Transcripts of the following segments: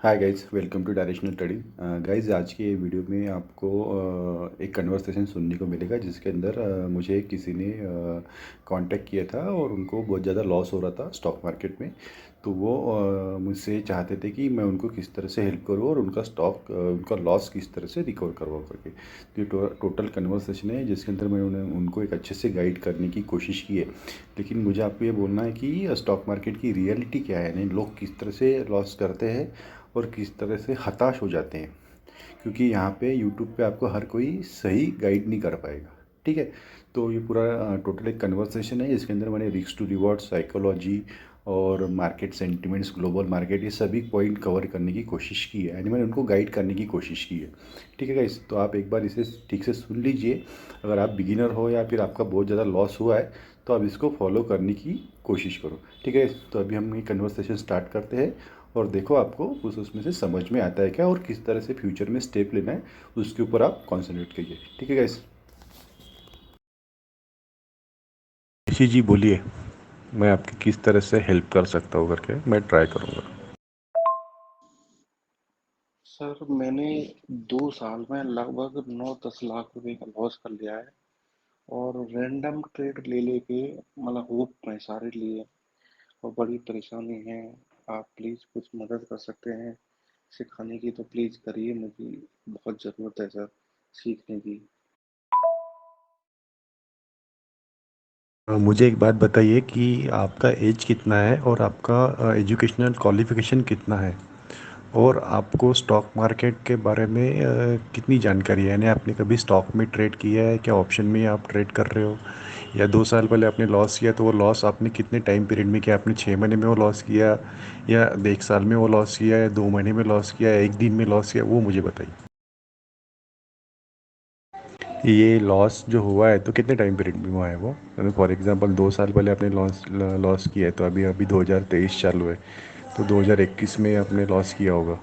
Hi guys, welcome to directional trading. Guys, आज के video में आपको एक कन्वर्सेशन सुनने को मिलेगा जिसके अंदर मुझे किसी ने कांटेक्ट किया था और उनको बहुत ज़्यादा लॉस हो रहा था स्टॉक मार्केट में। तो वो मुझसे चाहते थे कि मैं उनको किस तरह से हेल्प करूँ और उनका उनका लॉस किस तरह से रिकवर करवाऊँ करके। तो ये टोटल कन्वर्सेशन है जिसके अंदर मैंने उनको एक अच्छे से गाइड करने की कोशिश की है। लेकिन मुझे आपको ये बोलना है कि स्टॉक मार्केट की रियलिटी क्या है, यानी लोग किस तरह से लॉस करते हैं और किस तरह से हताश हो जाते हैं। क्योंकि यहाँ पे यूट्यूब पे आपको हर कोई सही गाइड नहीं कर पाएगा। ठीक है। तो ये पूरा टोटल एक कन्वर्सेशन है इसके अंदर मैंने रिस्क टू रिवॉर्ड, साइकोलॉजी और मार्केट सेंटिमेंट्स, ग्लोबल मार्केट, ये सभी पॉइंट कवर करने की कोशिश की है, यानी मैंने उनको गाइड करने की कोशिश की है। ठीक है गाइस, तो आप एक बार इसे ठीक से सुन लीजिए। अगर आप बिगिनर हो या फिर आपका बहुत ज़्यादा लॉस हुआ है तो आप इसको फॉलो करने की कोशिश करो। ठीक है, तो अभी हम ये कन्वर्सेशन स्टार्ट करते हैं और देखो आपको उसमें से समझ में आता है क्या और किस तरह से फ्यूचर में स्टेप लेना है, उसके ऊपर आप कॉन्सेंट्रेट करिए। ठीक है गाइस। ऋषि जी बोलिए, मैं आपकी किस तरह से हेल्प कर सकता हूँ करके मैं ट्राई करूँगा। सर, मैंने 2 साल में लगभग 9-10 लाख रुपए का लॉस कर लिया है। और रैंडम ट्रेड ले लेके मतलब होप में सारे लिए और बड़ी परेशानी है। आप प्लीज़ कुछ मदद कर सकते हैं सिखाने की तो प्लीज़ करिए, मुझे बहुत ज़रूरत है सर सीखने की। मुझे एक बात बताइए कि आपका एज कितना है और आपका एजुकेशनल क्वालिफिकेशन कितना है और आपको स्टॉक मार्केट के बारे में कितनी जानकारी है, यानी आपने कभी स्टॉक में ट्रेड किया है क्या, ऑप्शन में आप ट्रेड कर रहे हो, या 2 साल पहले आपने लॉस किया तो वो लॉस आपने कितने टाइम पीरियड में किया, आपने 6 महीने में वो लॉस किया या 1 साल में वो लॉस किया या 2 महीने में लॉस किया या एक दिन में लॉस किया, वो मुझे बताइए। ये लॉस जो हुआ है तो कितने टाइम पीरियड में हुआ है वो, फॉर एग्जांपल 2 साल पहले आपने लॉस लॉस किया है तो अभी अभी 2023 चालू है तो 2021 में आपने लॉस किया होगा।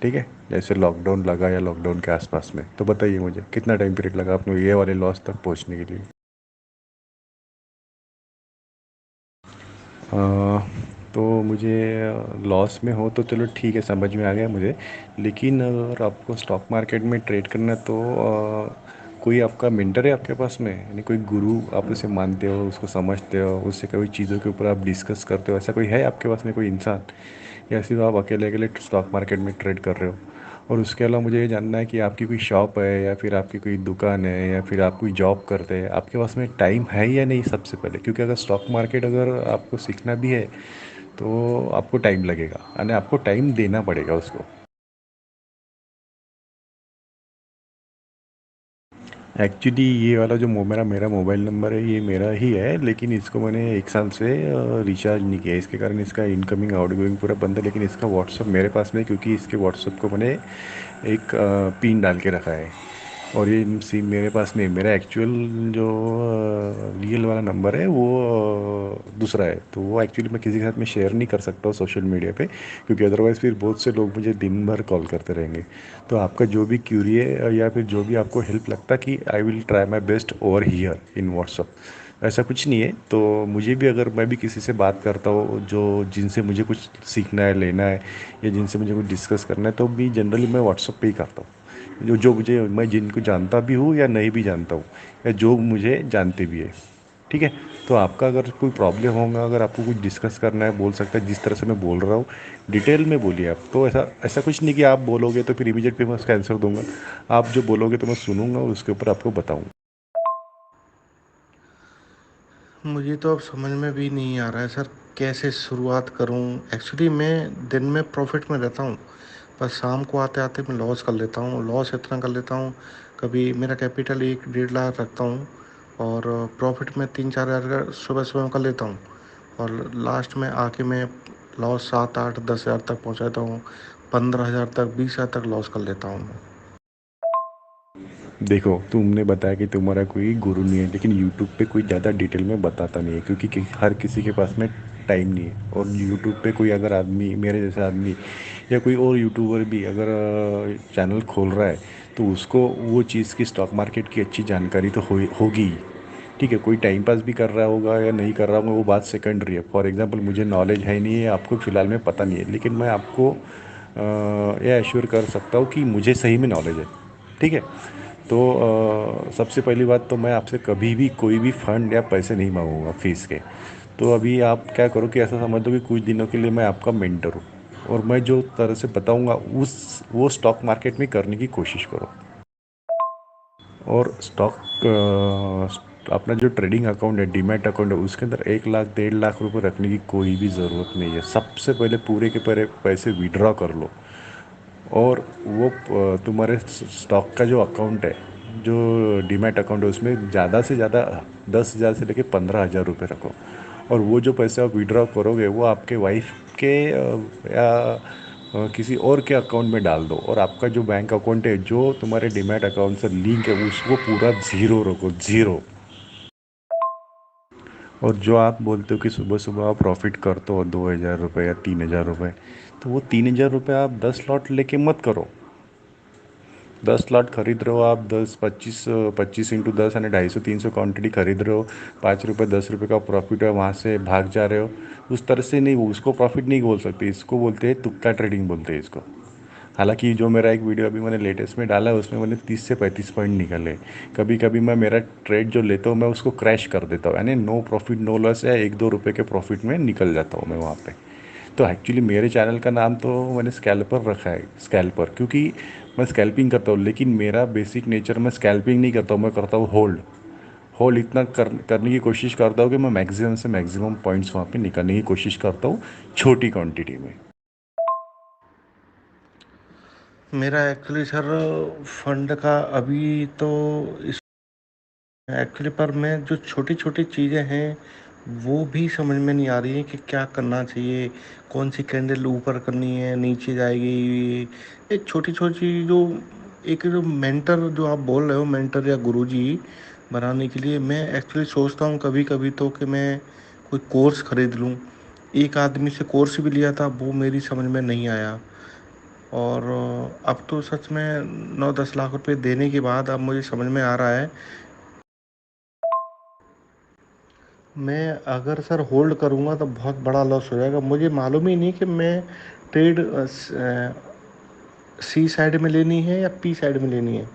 ठीक है, जैसे लॉकडाउन लगा या लॉकडाउन के आसपास में, तो बताइए मुझे कितना टाइम पीरियड लगा आपने ये वाले लॉस तक पहुंचने के लिए। अ, तो मुझे लॉस में हो तो चलो ठीक है, समझ में आ गया मुझे। लेकिन अगर आपको स्टॉक मार्केट में ट्रेड करना है तो कोई आपका मेंटर है आपके पास में, यानी कोई गुरु आप उसे मानते हो, उसको समझते हो, उससे कोई चीज़ों के ऊपर आप डिस्कस करते हो, ऐसा कोई है आपके पास में कोई इंसान, या सिर्फ आप अकेले अकेले स्टॉक मार्केट में ट्रेड कर रहे हो। और उसके अलावा मुझे ये जानना है कि आपकी कोई शॉप है या फिर आपकी कोई दुकान है या फिर आप कोई जॉब करते हैं, आपके पास में टाइम है या नहीं सबसे पहले, क्योंकि अगर स्टॉक मार्केट अगर आपको सीखना भी है तो आपको टाइम लगेगा, यानी आपको टाइम देना पड़ेगा उसको। एक्चुअली ये वाला जो मेरा मेरा मोबाइल नंबर है ये मेरा ही है, लेकिन इसको मैंने 1 साल से रिचार्ज नहीं किया, इसके कारण इसका इनकमिंग आउटगोइंग पूरा बंद है। लेकिन इसका व्हाट्सअप मेरे पास में है, क्योंकि इसके व्हाट्सअप को मैंने एक पिन डाल के रखा है। और ये सिम मेरे पास नहीं, मेरा एक्चुअल जो रियल वाला नंबर है वो दूसरा है, तो वो एक्चुअली मैं किसी के साथ में शेयर नहीं कर सकता हूँ सोशल मीडिया पे, क्योंकि अदरवाइज़ फिर बहुत से लोग मुझे दिन भर कॉल करते रहेंगे। तो आपका जो भी क्यूरी है या फिर जो भी आपको हेल्प लगता है कि I will try my best over here in WhatsApp, ऐसा कुछ नहीं है। तो मुझे भी, अगर मैं भी किसी से बात करता हूँ जो जिनसे मुझे कुछ सीखना है, लेना है, या जिनसे मुझे कुछ डिस्कस करना है, तो भी जनरली मैं व्हाट्सअप पे ही करता हूँ। जो जो मुझे, मैं जिनको जानता भी हूँ या नहीं भी जानता हूँ, या जो मुझे जानते भी है। ठीक है। तो आपका अगर कोई प्रॉब्लम होगा, अगर आपको कुछ डिस्कस करना है, बोल सकता है जिस तरह से मैं बोल रहा हूँ, डिटेल में बोलिए आप। तो ऐसा ऐसा कुछ नहीं कि आप बोलोगे तो फिर इमीडिएट पे मैं उसका आंसर दूंगा। आप जो बोलोगे तो मैं सुनूंगा और उसके ऊपर आपको बताऊंगा। मुझे तो अब समझ में भी नहीं आ रहा है सर, कैसे शुरुआत करूं। एक्चुअली मैं दिन में प्रॉफिट में रहता हूं, पर शाम को आते आते मैं लॉस कर लेता हूँ। लॉस इतना कर लेता हूँ, कभी मेरा कैपिटल 1-1.5 लाख रखता हूँ और प्रॉफिट में 3-4 हज़ार का सुबह सुबह कर लेता हूँ। और लास्ट में आके मैं लॉस 7-8-10 हज़ार तक पहुँचाता हूँ, 15 हज़ार तक, 20 हज़ार तक लॉस कर लेता हूँ मैं। देखो, तुमने बताया कि तुम्हारा कोई गुरु नहीं है, लेकिन यूट्यूब पे कोई ज़्यादा डिटेल में बताता नहीं है, क्योंकि हर किसी के पास में टाइम नहीं है। और यूट्यूब पे कोई अगर आदमी, मेरे जैसा आदमी या कोई और यूट्यूबर भी अगर चैनल खोल रहा है तो उसको वो चीज़ की, स्टॉक मार्केट की अच्छी जानकारी तो होगी ही। ठीक है, कोई टाइम पास भी कर रहा होगा या नहीं कर रहा होगा वो बात सेकेंडरी है। फॉर एग्जांपल मुझे नॉलेज है नहीं है, आपको फ़िलहाल में पता नहीं है, लेकिन मैं आपको ये एश्योर कर सकता हूँ कि मुझे सही में नॉलेज है। ठीक है। तो सबसे पहली बात तो मैं आपसे कभी भी कोई भी फंड या पैसे नहीं मांगूंगा फीस के। तो अभी आप क्या करो कि ऐसा समझ लो कि कुछ दिनों के लिए मैं आपका मेंटर हूँ, और मैं जो तरह से बताऊंगा उस वो स्टॉक मार्केट में करने की कोशिश करो। और अपना जो ट्रेडिंग अकाउंट है, डीमैट अकाउंट है, उसके अंदर 1 लाख 1.5 लाख रुपए रखने की कोई भी ज़रूरत नहीं है। सबसे पहले पूरे के पूरे पैसे विड्रॉ कर लो। और वो तुम्हारे स्टॉक का जो अकाउंट है, जो डीमैट अकाउंट है, उसमें ज़्यादा से ज़्यादा 10,000 से लेके 15,000 रुपये रखो। और वो जो पैसे आप विड्रॉ करोगे वो आपके वाइफ के या किसी और के अकाउंट में डाल दो। और आपका जो बैंक अकाउंट है जो तुम्हारे डीमैट अकाउंट से लिंक है उसको पूरा ज़ीरो रखो, ज़ीरो। और जो आप बोलते हो कि सुबह सुबह आप प्रॉफिट करते हो 2,000 रुपये या 3,000 रुपये, तो वो 3,000 रुपये आप 10 लॉट लेके मत करो। 10 लॉट खरीद रहे हो आप, 10 25 25 इंटू 10 यानी 250 300 क्वान्टिटी खरीद रहे हो, 5 रुपये 10 रुपये का प्रॉफिट है, वहाँ से भाग जा रहे हो। उस तरह से नहीं, उसको प्रॉफिट नहीं बोल सकते, इसको बोलते हैं तुक्का ट्रेडिंग बोलते हैं इसको। हालांकि जो मेरा एक वीडियो अभी मैंने लेटेस्ट में डाला है उसमें मैंने 30 से 35 पॉइंट निकाले। कभी कभी मैं मेरा ट्रेड जो लेता हूँ मैं उसको क्रैश कर देता हूँ, यानी नो प्रॉफिट नो लॉस, या 1 2 रुपये के प्रॉफिट में निकल जाता हूँ मैं वहाँ पे। तो एक्चुअली मेरे चैनल का नाम तो मैंने स्कैल्पर रखा है, स्कैल्पर, क्योंकि मैं स्कैल्पिंग करता हूँ, लेकिन मेरा बेसिक नेचर मैं स्कैल्पिंग नहीं करता हूँ, मैं करता हूँ होल्ड। होल्ड इतना करने की कोशिश करता हूँ कि मैं मैक्सिमम से मैक्सिमम पॉइंट्स वहाँ पे निकालने की कोशिश करता हूँ, छोटी क्वांटिटी में। मेरा एक्चुअली सर फंड का अभी तो एक्चुअली पर मैं जो छोटी छोटी चीज़ें हैं वो भी समझ में नहीं आ रही है कि क्या करना चाहिए, कौन सी कैंडल ऊपर करनी है नीचे जाएगी। एक छोटी छोटी जो एक जो मेंटर जो आप बोल रहे हो, मेंटर या गुरुजी बनाने के लिए मैं एक्चुअली सोचता हूँ कभी कभी तो कि मैं कोई कोर्स खरीद लूँ। एक आदमी से कोर्स भी लिया था, वो मेरी समझ में नहीं आया। और अब तो सच में 9 10 लाख रुपए देने के बाद अब मुझे समझ में आ रहा है, मैं अगर सर होल्ड करूँगा तो बहुत बड़ा लॉस हो जाएगा। मुझे मालूम ही नहीं कि मैं ट्रेड सी साइड में लेनी है या पी साइड में लेनी है।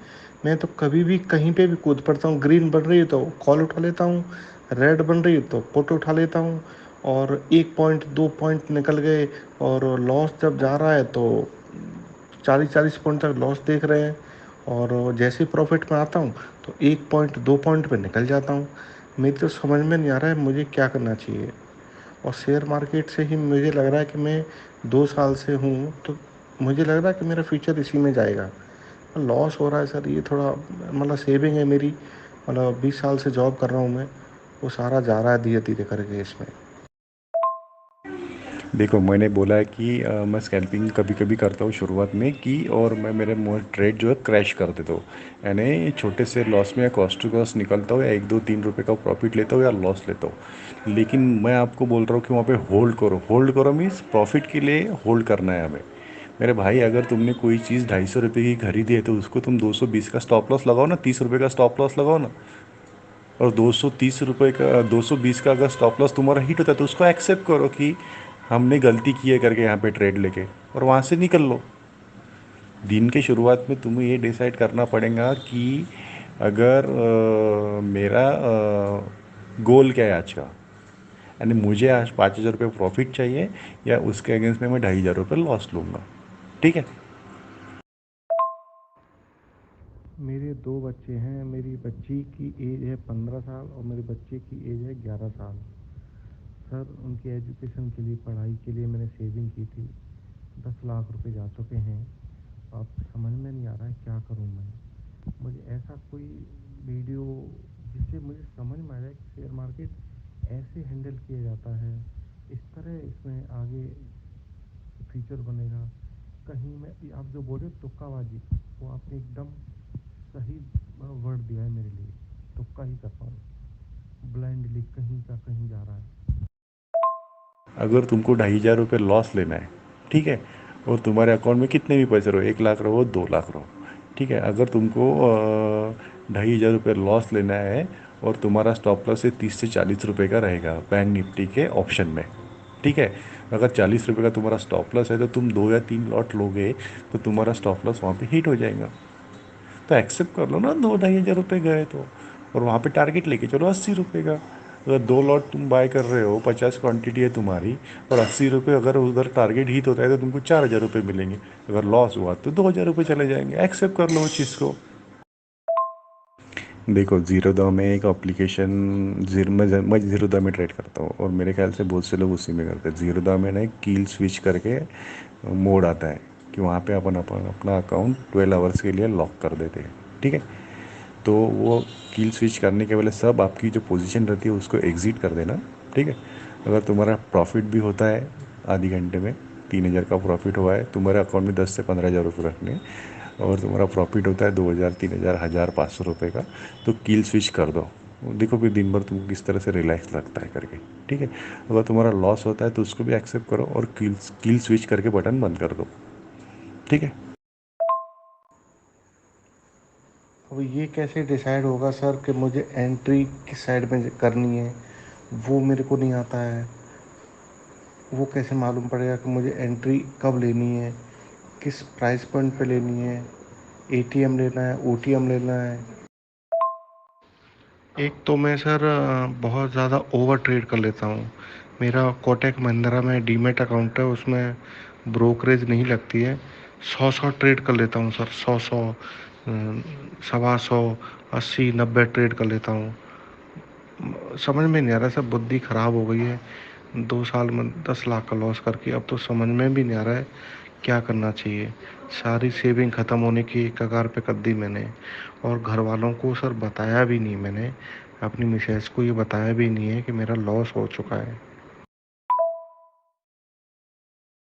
मैं तो कभी भी कहीं पे भी कूद पड़ता हूँ, ग्रीन बन रही है तो कॉल उठा लेता हूँ, रेड बन रही है तो पुट उठा लेता हूँ। और 1 पॉइंट 2 पॉइंट निकल गए और लॉस जब जा रहा है तो 40 40 पॉइंट तक लॉस देख रहे हैं। और जैसे ही प्रॉफिट में आता हूँ तो 1 पॉइंट 2 पॉइंट पे निकल जाता हूँ। मेरी तो समझ में नहीं आ रहा है मुझे क्या करना चाहिए। और शेयर मार्केट से ही मुझे लग रहा है कि मैं 2 साल से हूँ, तो मुझे लग रहा है कि मेरा फ्यूचर इसी में जाएगा। लॉस हो रहा है सर, ये थोड़ा मतलब सेविंग है मेरी, मतलब 20 साल से जॉब कर रहा हूँ मैं, वो सारा जा रहा है धीरे धीरे करके इसमें। देखो, मैंने बोला है कि मैं स्कैल्पिंग कभी कभी करता हूँ शुरुआत में की, और मैं मेरे ट्रेड जो है क्रैश कर देता हूँ। यानी छोटे से लॉस में या कॉस्ट टू कॉस्ट निकलता हूँ, या 1 2 3 रुपये का प्रॉफिट लेता हूँ या लॉस लेता हूँ। लेकिन मैं आपको बोल रहा हूँ कि वहाँ पे होल्ड करो। होल्ड करो मीन्स प्रॉफिट के लिए होल्ड करना है हमें। मेरे भाई, अगर तुमने कोई चीज़ 250 रुपये की खरीदी है तो उसको तुम 220 का स्टॉप लॉस लगाओ ना, 30 रुपये का स्टॉप लॉस लगाओ ना। और 230 रुपये का 220 का अगर स्टॉप लॉस तुम्हारा हिट होता है तो उसको एक्सेप्ट करो कि हमने गलती की है करके यहाँ पे ट्रेड लेके, और वहाँ से निकल लो। दिन के शुरुआत में तुम्हें ये डिसाइड करना पड़ेगा कि अगर मेरा गोल क्या है आज का, यानी मुझे आज 5,000 रुपये प्रॉफिट चाहिए, या उसके अगेंस्ट में मैं 2,500 रुपये लॉस लूँगा। ठीक है। मेरे दो बच्चे हैं, मेरी बच्ची की एज है 15 साल और मेरे बच्चे की एज है 11 साल। सर उनकी एजुकेशन के लिए, पढ़ाई के लिए मैंने सेविंग की थी, 10 लाख रुपए जा चुके हैं। अब समझ में नहीं आ रहा है क्या करूं मैं। मुझे ऐसा कोई वीडियो जिससे मुझे समझ में आ जाए कि शेयर मार्केट ऐसे हैंडल किया जाता है, इस तरह इसमें आगे फ्यूचर बनेगा। कहीं मैं आप जो बोले तुक्काबाजी, वो आपने एकदम सही वर्ड दिया है मेरे लिए। तुक्का ही करता हूँ ब्लाइंडली, कहीं का कहीं जा रहा है। अगर तुमको 2,500 रुपये लॉस लेना है, ठीक है, और तुम्हारे अकाउंट में कितने भी पैसे रहो, 1 लाख रहो 2 लाख रहो, ठीक है, अगर तुमको 2,500 रुपये लॉस लेना है, और तुम्हारा स्टॉप लॉस है 30 से 40 रुपये का रहेगा बैंक निफ्टी के ऑप्शन में, ठीक है, अगर 40 रुपये का तुम्हारा स्टॉप लॉस है तो तुम 2 या 3 लॉट लोगे तो तुम्हारा स्टॉप लॉस वहाँ पे हिट हो जाएगा। तो एक्सेप्ट कर लो ना, 2-2.5 हज़ार रुपये गए तो। और वहाँ पे टारगेट लेके चलो 80 रुपये का। अगर 2 लॉट तुम बाय कर रहे हो, 50 क्वांटिटी है तुम्हारी, और 80 रुपये अगर उधर टारगेट हिट होता है तो तुमको 4 हज़ार रुपये मिलेंगे। अगर लॉस हुआ तो 2 हज़ार रुपये चले जाएंगे। एक्सेप्ट कर लो उस चीज़ को। देखो, ज़ीरोधा में एक एप्लीकेशन, मैं ज़ीरोधा में ट्रेड करता हूँ और मेरे ख्याल से बहुत से लोग उसी में करते हैं। ज़ीरोधा में ना एक कील स्विच करके मोड आता है कि वहाँ पे अपन अपन अपना अकाउंट 12 आवर्स के लिए लॉक कर देते हैं। ठीक है। तो वो कील स्विच करने के पहले सब आपकी जो पोजीशन रहती है उसको एग्ज़िट कर देना। ठीक है। अगर तुम्हारा प्रॉफिट भी होता है आधी घंटे में, 3 हज़ार का प्रॉफिट हुआ है, तुम्हारे अकाउंट में 10 से 15 हज़ार रुपये रखने हैं, और तुम्हारा प्रॉफिट होता है 2 हज़ार, 3 हज़ार, 1,500 रुपये का, तो कील स्विच कर दो। देखो फिर दिन भर तुमको किस तरह से रिलैक्स लगता है करके। ठीक है। अगर तुम्हारा लॉस होता है तो उसको भी एक्सेप्ट करो और कील कील स्विच करके बटन बंद कर दो। ठीक है। अब ये कैसे डिसाइड होगा सर कि मुझे एंट्री किस साइड में करनी है? वो मेरे को नहीं आता है। वो कैसे मालूम पड़ेगा कि मुझे एंट्री कब लेनी है, किस प्राइस पॉइंट पे लेनी है, एटीएम लेना है, ओटीएम लेना है? एक तो मैं सर बहुत ज़्यादा ओवर ट्रेड कर लेता हूँ। मेरा कोटक महिंद्रा में डीमेट अकाउंट है, उसमें ब्रोकरेज नहीं लगती है। 100 ट्रेड कर लेता हूँ सर, 100 100, 125, 80, 90 ट्रेड कर लेता हूँ। समझ में नहीं आ रहा सर, बुद्धि ख़राब हो गई है। 2 साल में 10 लाख का लॉस करके अब तो समझ में भी नहीं आ रहा है क्या करना चाहिए। सारी सेविंग ख़त्म होने की कगार पे कर दी मैंने, और घर वालों को सर बताया भी नहीं मैंने। अपनी मिसेस को ये बताया भी नहीं है कि मेरा लॉस हो चुका है।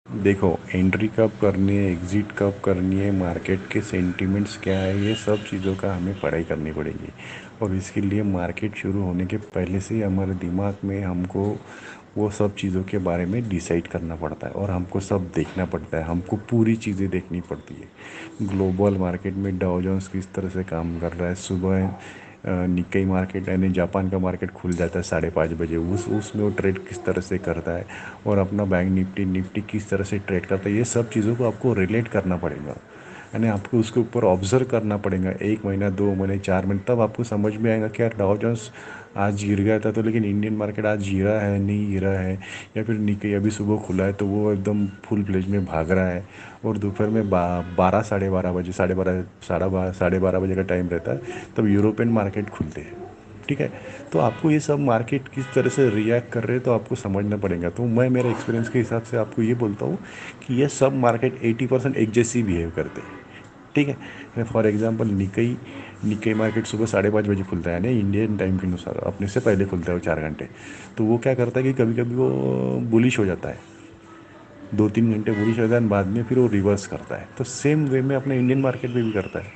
देखो, एंट्री कब करनी है, एग्ज़िट कब करनी है, मार्केट के सेंटिमेंट्स क्या है, ये सब चीज़ों का हमें पढ़ाई करनी पड़ेगी। और इसके लिए मार्केट शुरू होने के पहले से ही हमारे दिमाग में हमको वो सब चीज़ों के बारे में डिसाइड करना पड़ता है और हमको सब देखना पड़ता है। हमको पूरी चीज़ें देखनी पड़ती है। ग्लोबल मार्केट में डाउ जोन्स किस तरह से काम कर रहा है। सुबह निक्केई मार्केट यानी जापान का मार्केट खुल जाता है 5:30 बजे, उसमें वो ट्रेड किस तरह से करता है, और अपना बैंक निफ्टी किस तरह से ट्रेड करता है, ये सब चीज़ों को आपको रिलेट करना पड़ेगा। यानी आपको उसके ऊपर ऑब्जर्व करना पड़ेगा 1 महीना, 2 महीने, 4 महीने, तब आपको समझ में आएगा कि यार डाउ जोन्स आज गिर गया था तो, लेकिन इंडियन मार्केट आज गिरा है नहीं गिरा है। या फिर निक्केई अभी सुबह खुला है तो वो एकदम फुल फ्लेज में भाग रहा है। और दोपहर में 12, 12, 12:30 बजे, 12:30 का टाइम रहता है, तब यूरोपियन मार्केट खुलते हैं। ठीक है। तो आपको ये सब मार्केट किस तरह से रिएक्ट कर रहे हैं तो आपको समझना पड़ेगा। तो मैं मेरे एक्सपीरियंस के हिसाब से आपको ये बोलता हूँ कि ये सब मार्केट 80% एक जैसी बिहेव करते हैं। ठीक है। फॉर एग्जांपल निकई निकई मार्केट सुबह 5:30 बजे खुलता है ना, इंडियन टाइम के अनुसार अपने से पहले खुलता है वो 4 घंटे। तो वो क्या करता है कि कभी कभी वो बुलिश हो जाता है, 2-3 घंटे बुलिश हो जाता है, बाद में फिर वो रिवर्स करता है। तो सेम वे में अपने इंडियन मार्केट में भी करता है।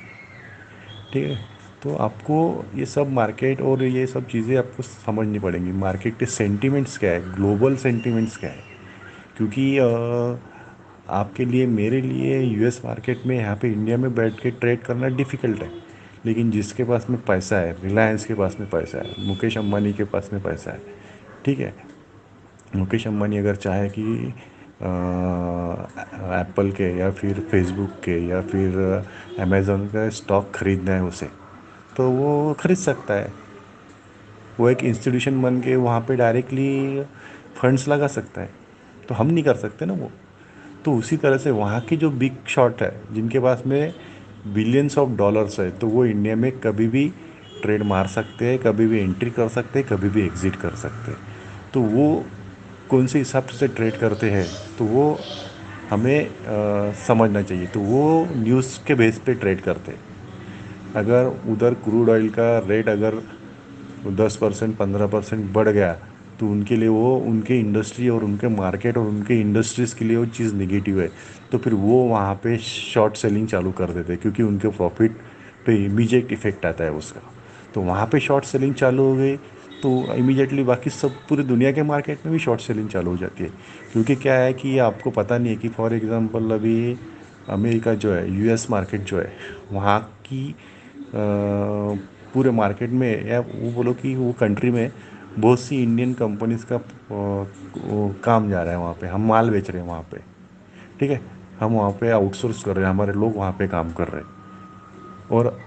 ठीक है। तो आपको ये सब मार्केट और ये सब चीज़ें आपको समझनी पड़ेंगी। मार्केट के सेंटिमेंट्स क्या है, ग्लोबल सेंटिमेंट्स क्या है। क्योंकि आपके लिए, मेरे लिए यूएस मार्केट में यहाँ पे इंडिया में बैठ के ट्रेड करना डिफ़िकल्ट है। लेकिन जिसके पास में पैसा है, रिलायंस के पास में पैसा है, मुकेश अंबानी के पास में पैसा है। ठीक है। मुकेश अंबानी अगर चाहे कि एप्पल के या फिर फेसबुक के या फिर अमेज़न का स्टॉक खरीदना है उसे, तो वो खरीद सकता है। वो एक इंस्टीट्यूशन बन के वहाँ पे डायरेक्टली फंड्स लगा सकता है। तो हम नहीं कर सकते ना वो। तो उसी तरह से वहाँ की जो बिग शॉट है, जिनके पास में बिलियंस ऑफ डॉलर्स है, तो वो इंडिया में कभी भी ट्रेड मार सकते हैं, कभी भी एंट्री कर सकते हैं, कभी भी एग्ज़िट कर सकते हैं। तो वो कौन से हिसाब से ट्रेड करते हैं तो वो हमें समझना चाहिए। तो वो न्यूज़ के बेस पे ट्रेड करते हैं। अगर उधर क्रूड ऑयल का रेट अगर 10%, 15% बढ़ गया तो उनके लिए, वो उनके इंडस्ट्री और उनके मार्केट और उनके इंडस्ट्रीज़ के लिए वो चीज़ निगेटिव है। तो फिर वो वहाँ पे शॉर्ट सेलिंग चालू कर देते हैं, क्योंकि उनके प्रॉफिट पे इमीडिएट इफेक्ट आता है उसका। तो वहाँ पे शॉर्ट सेलिंग चालू हो गई तो इमीडिएटली बाकी सब पूरी दुनिया के मार्केट में भी शॉर्ट सेलिंग चालू हो जाती है। क्योंकि क्या है कि ये आपको पता नहीं है कि फॉर एग्ज़ाम्पल अभी अमेरिका जो है, यूएस मार्केट जो है, वहाँ की पूरे मार्केट में, या वो बोलो कि वो कंट्री में बहुत सी इंडियन कंपनीज़ का वो काम जा रहा है वहाँ पे, हम माल बेच रहे हैं वहाँ पे, ठीक है। हम वहाँ पे आउटसोर्स कर रहे हैं, हमारे लोग वहाँ पे काम कर रहे हैं। और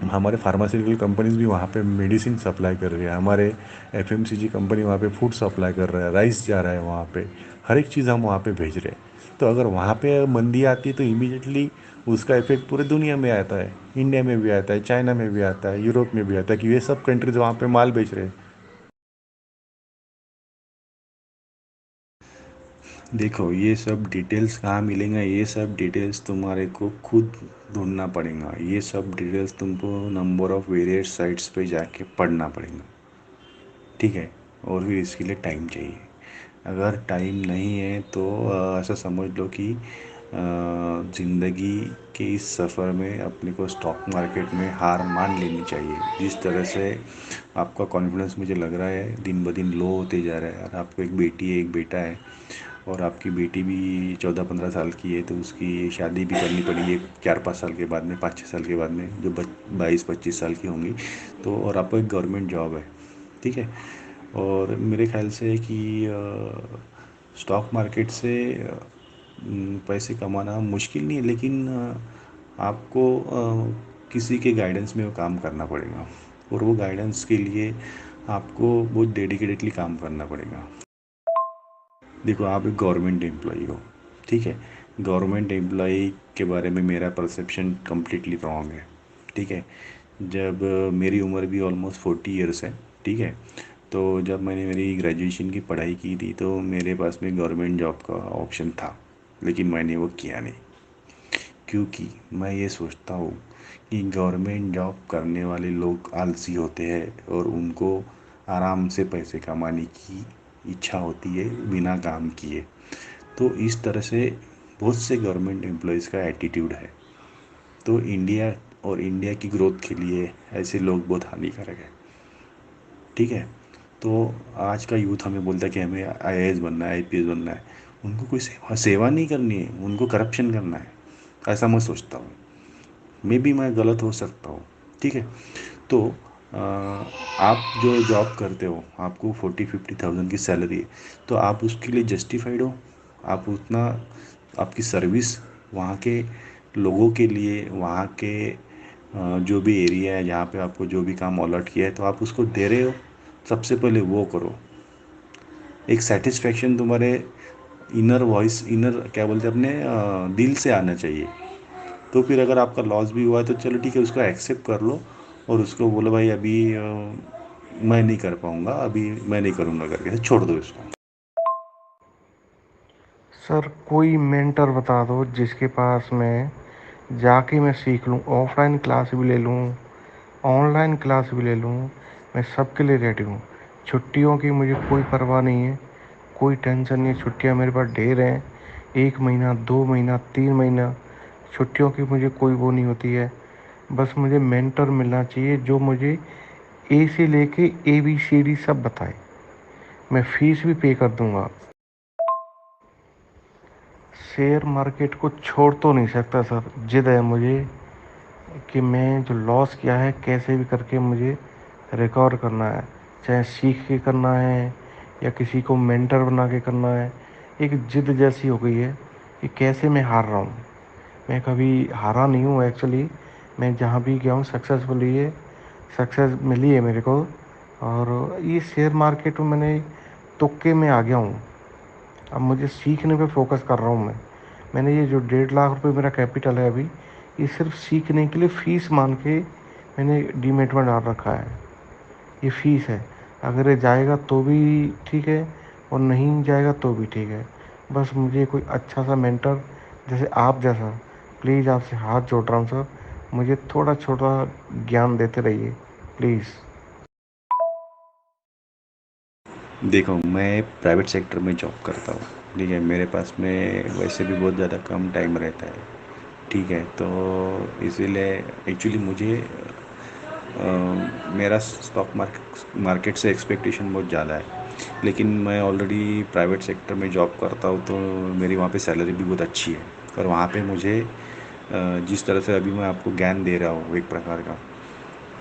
हमारे फार्मास्यूटिकल कंपनीज भी वहाँ पे मेडिसिन सप्लाई कर रही है, हमारे एफएमसीजी कंपनी वहाँ पे फूड सप्लाई कर रहा है, राइस जा रहा है वहाँ पे, हर एक चीज़ हम वहाँ पे भेज रहे हैं। तो अगर वहाँ पे मंदी आती है तो इमीडिएटली उसका इफेक्ट पूरे दुनिया में आता है, इंडिया में भी आता है, चाइना में भी आता है, यूरोप में भी आता है, कि ये सब कंट्रीज वहाँ पे माल बेच रहे हैं। देखो, ये सब डिटेल्स कहाँ मिलेंगे, ये सब डिटेल्स तुम्हारे को खुद ढूंढना पड़ेगा। ये सब डिटेल्स तुमको नंबर ऑफ़ वेरियस साइट्स पे जाके पढ़ना पड़ेगा, ठीक है। और फिर इसके लिए टाइम चाहिए। अगर टाइम नहीं है तो ऐसा समझ लो कि ज़िंदगी के इस सफ़र में अपने को स्टॉक मार्केट में हार मान लेनी चाहिए। जिस तरह से आपका कॉन्फिडेंस मुझे लग रहा है दिन ब दिन लो होते जा रहा है। और आपको एक बेटी है, एक बेटा है, और आपकी बेटी भी 14-15 साल की है, तो उसकी शादी भी करनी पड़ी है 4-5 साल के बाद में, 5-6 साल के बाद में, जो 22-25 साल की होंगी। तो और आपको एक गवर्नमेंट जॉब है, ठीक है। और मेरे ख्याल से कि स्टॉक मार्केट से पैसे कमाना मुश्किल नहीं है, लेकिन आपको किसी के गाइडेंस में वो काम करना पड़ेगा। और वो गाइडेंस के लिए आपको बहुत डेडिकेटेडली काम करना पड़ेगा। देखो, आप एक गवर्नमेंट एम्प्लॉई हो, ठीक है। गवर्नमेंट एम्प्लॉई के बारे में मेरा परसेप्शन कम्प्लीटली रॉन्ग है, ठीक है। जब मेरी उम्र भी ऑलमोस्ट 40 ईयर्स है, ठीक है। तो जब मैंने मेरी ग्रेजुएशन की पढ़ाई की थी तो मेरे पास में गवर्नमेंट जॉब का ऑप्शन था, लेकिन मैंने वो किया नहीं, क्योंकि मैं ये सोचता हूँ कि गवर्नमेंट जॉब करने वाले लोग आलसी होते हैं और उनको आराम से पैसे कमाने की इच्छा होती है बिना काम किए। तो इस तरह से बहुत से गवर्नमेंट एम्प्लॉयज़ का एटीट्यूड है। तो इंडिया और इंडिया की ग्रोथ के लिए ऐसे लोग बहुत हानिकारक है, ठीक है। तो आज का यूथ हमें बोलता है कि हमें आईएएस बनना है, आईपीएस बनना है। उनको कोई सेवा सेवा नहीं करनी है, उनको करप्शन करना है, ऐसा मैं सोचता हूँ। मे बी मैं गलत हो सकता हूँ, ठीक है। तो आप जो जॉब करते हो, आपको 40-50 थाउजेंड की सैलरी है, तो आप उसके लिए जस्टिफाइड हो? आप उतना आपकी सर्विस वहाँ के लोगों के लिए, वहाँ के जो भी एरिया है जहाँ पे आपको जो भी काम अलॉट किया है, तो आप उसको दे रहे हो? सबसे पहले वो करो। एक सेटिस्फेक्शन तुम्हारे इनर वॉइस, इनर क्या बोलते हैं, अपने दिल से आना चाहिए। तो फिर अगर आपका लॉस भी हुआ है तो चलो ठीक है, उसको एक्सेप्ट कर लो और उसको बोलो भाई अभी मैं नहीं कर पाऊँगा, अभी मैं नहीं करूँगा करके छोड़ दो इसको। सर कोई मेंटर बता दो जिसके पास मैं जाके मैं सीख लूँ, ऑफलाइन क्लास भी ले लूँ, ऑनलाइन क्लास भी ले लूँ। मैं सबके लिए रेडी हूँ। छुट्टियों की मुझे कोई परवाह नहीं है, कोई टेंशन नहीं है। छुट्टियाँ मेरे पास ढेर हैं, 1 महीना, 2 महीना, 3 महीना। छुट्टियों की मुझे कोई वो नहीं होती है। बस मुझे मेंटर मिलना चाहिए जो मुझे ए से लेके ABCD सब बताए। मैं फ़ीस भी पे कर दूंगा। शेयर मार्केट को छोड़ तो नहीं सकता सर, जिद है मुझे कि मैं जो लॉस किया है कैसे भी करके मुझे रिकवर करना है। चाहे सीख के करना है या किसी को मेंटर बना के करना है। एक जिद जैसी हो गई है कि कैसे मैं हार रहा हूँ। मैं कभी हारा नहीं हूँ एक्चुअली। मैं जहाँ भी गया हूँ सक्सेसफुली है, सक्सेस मिली है मेरे को। और ये शेयर मार्केट में मैंने तुक्के में आ गया हूँ। अब मुझे सीखने पे फोकस कर रहा हूँ मैं। मैंने ये जो 1.5 लाख रुपए मेरा कैपिटल है अभी, ये सिर्फ सीखने के लिए फ़ीस मान के मैंने डीमेट में डाल रखा है। ये फ़ीस है, अगर ये जाएगा तो भी ठीक है और नहीं जाएगा तो भी ठीक है। बस मुझे कोई अच्छा सा मेंटर जैसे आप जैसा, प्लीज़ आपसे हाथ जोड़ रहा हूँ सर, मुझे थोड़ा छोटा ज्ञान देते रहिए प्लीज़। देखो, मैं प्राइवेट सेक्टर में जॉब करता हूँ, ठीक है। मेरे पास में वैसे भी बहुत ज़्यादा कम टाइम रहता है, ठीक है। तो इसीलिए एक्चुअली मुझे मेरा स्टॉक मार्केट से एक्सपेक्टेशन बहुत ज़्यादा है, लेकिन मैं ऑलरेडी प्राइवेट सेक्टर में जॉब करता हूँ, तो मेरी वहाँ पे सैलरी भी बहुत अच्छी है। और वहाँ पे मुझे जिस तरह से अभी मैं आपको ज्ञान दे रहा हूँ एक प्रकार का,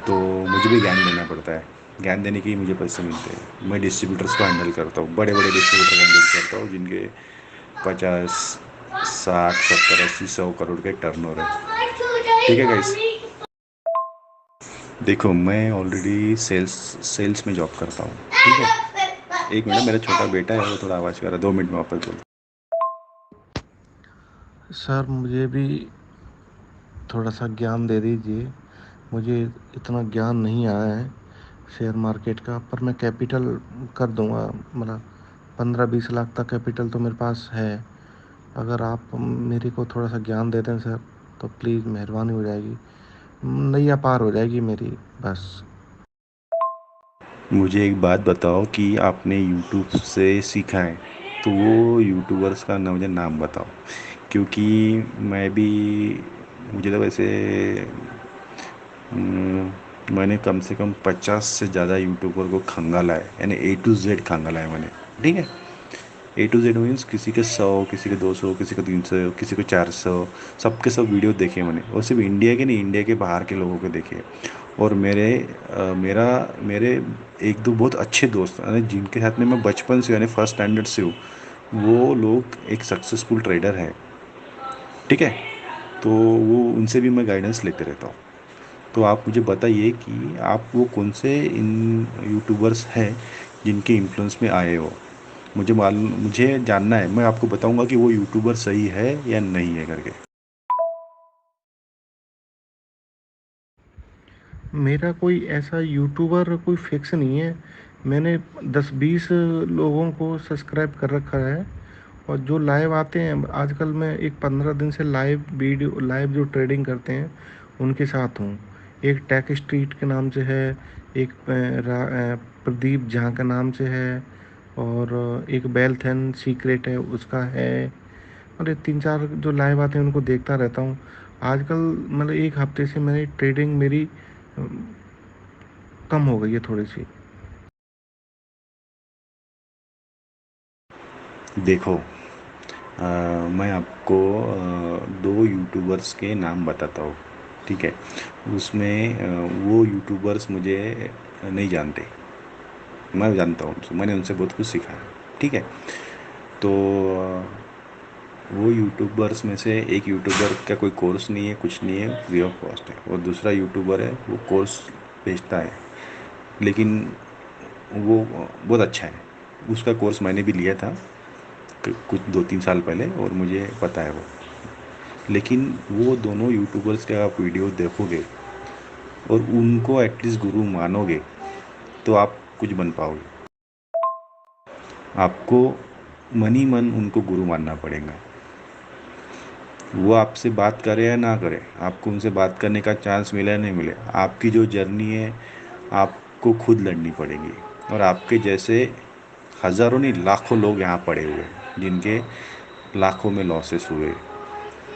तो मुझे भी ज्ञान देना पड़ता है, ज्ञान देने के ही मुझे पैसे मिलते हैं। मैं डिस्ट्रीब्यूटर्स को हैंडल करता हूँ, बड़े बड़े डिस्ट्रीब्यूटर हैंडल करता हूँ जिनके 50, 60, 70, 80, 100 करोड़ का टर्नओवर है। ठीक है गाइस। देखो मैं ऑलरेडी सेल्स में जॉब करता हूँ। ठीक है, एक मिनट, मेरा छोटा बेटा है वो थोड़ा आवाज़ कर रहा है, 2 मिनट में वापस बोल। सर मुझे भी थोड़ा सा ज्ञान दे दीजिए। मुझे इतना ज्ञान नहीं आया है शेयर मार्केट का, पर मैं कैपिटल कर दूंगा, मतलब 15-20 लाख तक कैपिटल तो मेरे पास है। अगर आप मेरे को थोड़ा सा ज्ञान दे दें सर तो प्लीज़ मेहरबानी हो जाएगी, नैया पार हो जाएगी मेरी बस। मुझे एक बात बताओ कि आपने यूट्यूब से सीखा है तो वो यूट्यूबर्स का ना मुझे नाम बताओ, क्योंकि मैं भी, मुझे तो वैसे मैंने कम से कम 50 से ज़्यादा यूट्यूबर को खंगाला है, यानी A to Z खंगाला है मैंने। ठीक है, A to Z मीन्स किसी के 100, किसी के 200, किसी के 300, किसी को 400, सबके सब वीडियो देखे मैंने, और सिर्फ इंडिया के नहीं, इंडिया के बाहर के लोगों के देखे। और मेरे एक दो बहुत अच्छे दोस्त यानी जिनके साथ में मैं बचपन से यानी फर्स्ट स्टैंडर्ड से हूँ, वो लोग एक सक्सेसफुल ट्रेडर है। ठीक है, तो वो उनसे भी मैं गाइडेंस लेते रहता हूँ। तो आप मुझे बताइए कि आप वो कौन से इन यूट्यूबर्स हैं जिनके इन्फ्लुएंस में आए हो। मुझे जानना है, मैं आपको बताऊंगा कि वो यूट्यूबर सही है या नहीं है करके। मेरा कोई ऐसा यूट्यूबर कोई फिक्स नहीं है। मैंने 10-20 लोगों को सब्सक्राइब कर रखा है, और जो लाइव आते हैं आजकल, मैं एक 15 दिन से लाइव जो ट्रेडिंग करते हैं उनके साथ हूँ। एक टेक स्ट्रीट के नाम से है, एक प्रदीप झा के नाम से है, और एक वेल्थ एंड सीक्रेट है उसका है। और ये 3-4 जो लाइव आते हैं उनको देखता रहता हूँ। आजकल मतलब एक हफ्ते से मैंने ट्रेडिंग मेरी कम हो गई है थोड़ी सी। देखो, मैं आपको दो यूट्यूबर्स के नाम बताता हूँ। ठीक है, उसमें वो यूट्यूबर्स मुझे नहीं जानते, मैं जानता हूँ उनसे, मैंने उनसे बहुत कुछ सीखा है। ठीक है, तो वो यूट्यूबर्स में से एक यूट्यूबर का कोई कोर्स नहीं है, कुछ नहीं है, फ्री ऑफ कॉस्ट है, और दूसरा यूट्यूबर है वो कोर्स बेचता है, लेकिन वो बहुत अच्छा है। उसका कोर्स मैंने भी लिया था कुछ 2-3 साल पहले, और मुझे पता है वो। लेकिन वो दोनों यूट्यूबर्स के आप वीडियो देखोगे और उनको एटलीस्ट गुरु मानोगे तो आप कुछ बन पाओगे। आपको मन ही मन उनको गुरु मानना पड़ेगा। वो आपसे बात करे या ना करे, आपको उनसे बात करने का चांस मिले या नहीं मिले, आपकी जो जर्नी है आपको खुद लड़नी पड़ेगी। और आपके जैसे हज़ारों नहीं लाखों लोग यहाँ पड़े हुए हैं जिनके लाखों में लॉसेस हुए।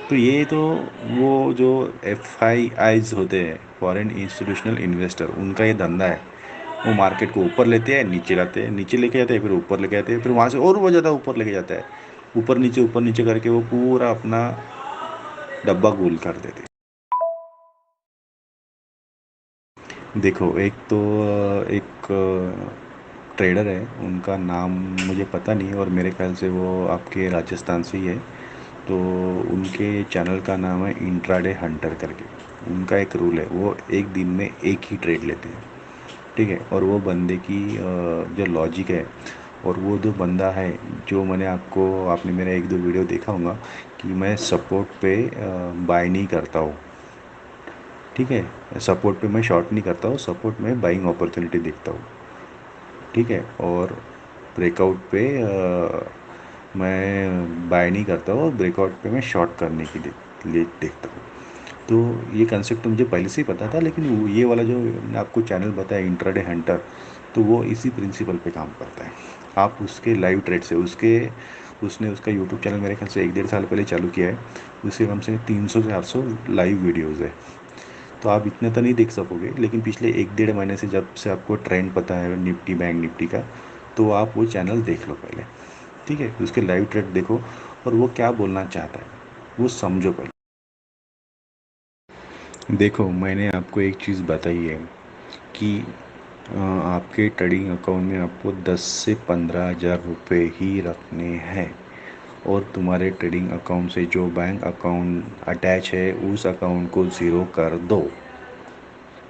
तो ये तो वो जो FIIs होते हैं, फॉरेन इंस्टीट्यूशनल इन्वेस्टर, उनका ये धंधा है। वो मार्केट को ऊपर लेते हैं, नीचे लाते हैं, नीचे लेके जाते हैं, फिर ऊपर लेके जाते हैं, फिर वहाँ से और वो ज़्यादा ऊपर लेके जाता है। ऊपर नीचे करके वो पूरा अपना डब्बा गोल कर देते हैं। देखो, एक तो एक ट्रेडर है, उनका नाम मुझे पता नहीं, और मेरे ख्याल से वो आपके राजस्थान से ही है। तो उनके चैनल का नाम है इंट्राडे हंटर करके। उनका एक रूल है, वो एक दिन में एक ही ट्रेड लेते हैं। ठीक है, और वो बंदे की जो लॉजिक है, और वो जो बंदा है, जो आपने मेरा एक दो वीडियो देखा होगा कि मैं सपोर्ट पे बाय नहीं करता हूँ। ठीक है, सपोर्ट पे मैं शॉर्ट नहीं करता हूँ, सपोर्ट में बाइंग अपॉर्चुनिटी देखता हूँ। ठीक है, और ब्रेकआउट पे मैं बाय नहीं करता हूँ, और ब्रेकआउट पे मैं शॉर्ट करने के लिए देखता हूँ। तो ये कंसेप्ट तो मुझे पहले से ही पता था, लेकिन ये वाला जो मैंने आपको चैनल बताया इंट्राडे हंटर, तो वो इसी प्रिंसिपल पे काम करता है। आप उसके लाइव ट्रेड से उसने उसका यूट्यूब चैनल मेरे ख्याल से 1-1.5 साल पहले चालू किया है। उसके कम से कम 300 से 400 लाइव वीडियोज़ है। तो आप इतने तो नहीं देख सकोगे, लेकिन पिछले 1-1.5 महीने से जब से आपको ट्रेंड पता है निफ्टी बैंक निफ्टी का, तो आप वो चैनल देख लो पहले। ठीक है, उसके लाइव ट्रेड देखो, और वो क्या बोलना चाहता है वो समझो पहले। देखो, मैंने आपको एक चीज़ बताई है कि आपके ट्रेडिंग अकाउंट में आपको 10 से 15 हज़ार रुपये ही रखने हैं, और तुम्हारे ट्रेडिंग अकाउंट से जो बैंक अकाउंट अटैच है उस अकाउंट को ज़ीरो कर दो।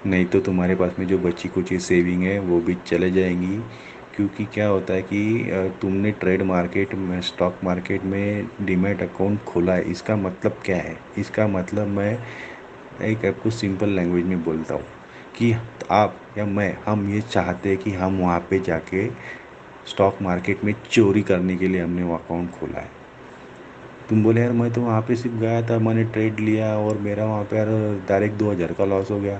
नहीं तो तुम्हारे पास में जो बची कुची सेविंग है वो भी चले जाएंगी। क्योंकि क्या होता है कि तुमने ट्रेड मार्केट में, स्टॉक मार्केट में डीमैट अकाउंट खोला है, इसका मतलब क्या है? इसका मतलब मैं एक आपको सिंपल लैंग्वेज में बोलता हूँ कि आप या मैं, हम ये चाहते हैं कि हम वहाँ पे जाके स्टॉक मार्केट में चोरी करने के लिए हमने वो अकाउंट खोला है। तुम बोले यार मैं तो वहाँ पे सिर्फ गया था, मैंने ट्रेड लिया और मेरा वहाँ पे यार डायरेक्ट 2 हज़ार का लॉस हो गया।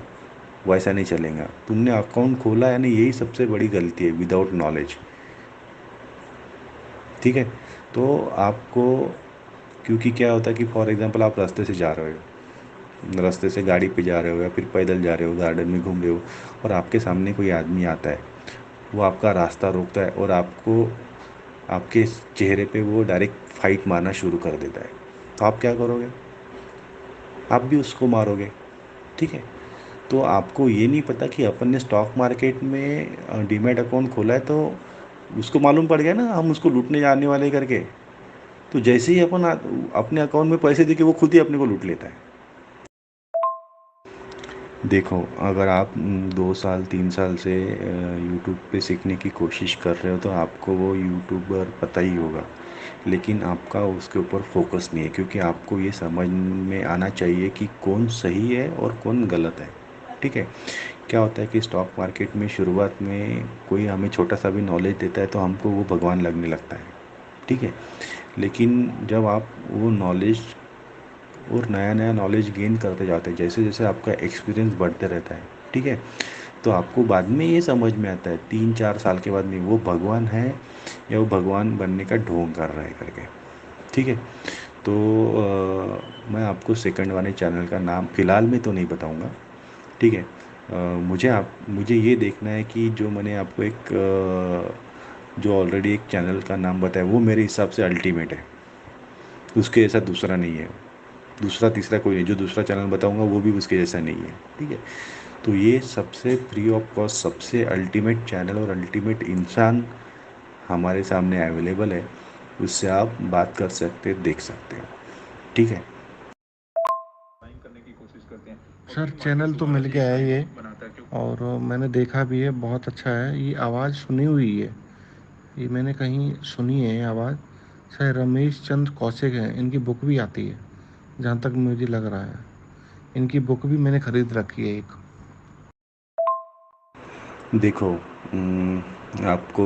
वैसा नहीं चलेगा। तुमने अकाउंट खोला है ना, यही सबसे बड़ी गलती है, विदाउट नॉलेज। ठीक है। तो आपको, क्योंकि क्या होता है कि फॉर एग्जांपल आप रास्ते से जा रहे हो, रास्ते से गाड़ी पे जा रहे हो या फिर पैदल जा रहे हो, गार्डन में घूम रहे हो, और आपके सामने कोई आदमी आता है, वो आपका रास्ता रोकता है और आपको, आपके चेहरे पे वो डायरेक्ट फाइट मारना शुरू कर देता है, तो आप क्या करोगे? आप भी उसको मारोगे। ठीक है। तो आपको ये नहीं पता कि अपन ने स्टॉक मार्केट में डीमैट अकाउंट खोला है, तो उसको मालूम पड़ गया ना हम उसको लूटने जाने वाले करके। तो जैसे ही अपन अपने अकाउंट में पैसे देके वो खुद ही अपने को लूट लेता है। देखो, अगर आप 2 साल 3 साल से यूट्यूब पे सीखने की कोशिश कर रहे हो तो आपको वो यूट्यूबर पता ही होगा, लेकिन आपका उसके ऊपर फोकस नहीं है, क्योंकि आपको ये समझ में आना चाहिए कि कौन सही है और कौन गलत है। ठीक है। क्या होता है कि स्टॉक मार्केट में शुरुआत में कोई हमें छोटा सा भी नॉलेज देता है तो हमको वो भगवान लगने लगता है। ठीक है। लेकिन जब आप वो नॉलेज और नया नया नॉलेज गेन करते जाते हैं, जैसे जैसे आपका एक्सपीरियंस बढ़ते रहता है, ठीक है, तो आपको बाद में ये समझ में आता है, 3 4 साल के बाद में, वो भगवान है या वो भगवान बनने का ढोंग कर रहा है करके। ठीक है। तो मैं आपको सेकंड वाले चैनल का नाम फ़िलहाल में तो नहीं बताऊंगा। ठीक है। मुझे ये देखना है कि जो मैंने आपको एक जो ऑलरेडी एक चैनल का नाम बताया वो मेरे हिसाब से अल्टीमेट है, उसके जैसा दूसरा नहीं है। दूसरा तीसरा कोई नहीं, जो दूसरा चैनल बताऊंगा वो भी उसके जैसा नहीं है। ठीक है। तो ये सबसे फ्री ऑफ कॉस्ट, सबसे अल्टीमेट चैनल और अल्टीमेट इंसान हमारे सामने अवेलेबल है, उससे आप बात कर सकते, देख सकते हो। ठीक है। सर चैनल तो मिल गया है ये, और मैंने देखा भी है, बहुत अच्छा है। ये आवाज़ सुनी हुई है, ये मैंने कहीं सुनी है ये आवाज़। शायद रमेश चंद्र कौशिक हैं, इनकी बुक भी आती है जहाँ तक मुझे लग रहा है। इनकी बुक भी मैंने ख़रीद रखी है एक। देखो, आपको